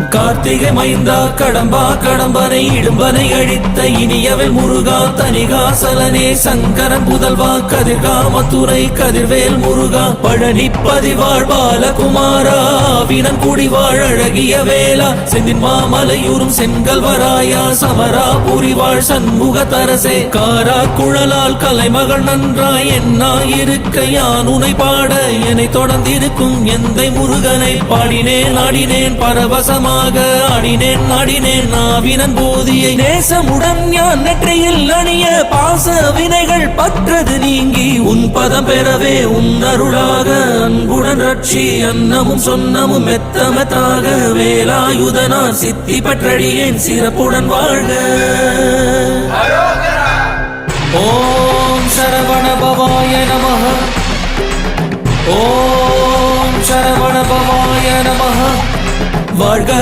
கார்த்திகை மைந்தா கடம்பா கடம்பனை இடும்பனை அழித்த இனியவன் முருகா தனிகாசலனே சங்கரன் புதல்வா கதிர்காமத்துறை கதிர்வேல் முருகா பழனி பதிவாழ் பாலகுமாரா வினன் குடிவாழ் அழகிய வேளா செந்தின் மாமலையூரும் செங்கல்வராயா சமரா புரிவாழ் சண்முக தரசே காரா குழலால் கலைமகள் நன்றாய் என்னாயிருக்க யான் உனை பாட என்னை தொடர்ந்திருக்கும் எந்தை முருகனை பாடினேன் ஆடினேன் பரவசமாக ஆடினேன் நாடினேன் நாவினன் போதியை நேசமுடன் ஞான் நெற்றியில் அணிய பாச வினைகள் பற்றது நீங்கி உன் பதம் பெறவே உன் அருளாக அன்புடன் ரட்சி அன்னமும் சொன்னமும் மெத்தமத்தாக வேலாயுதனார் சித்தி பற்றடியேன் சிறப்புடன் வாழ்க. ஓம் சரவண பவாய நமஹ. ஓம் சரவண பவாய நமஹ. வாழ்க.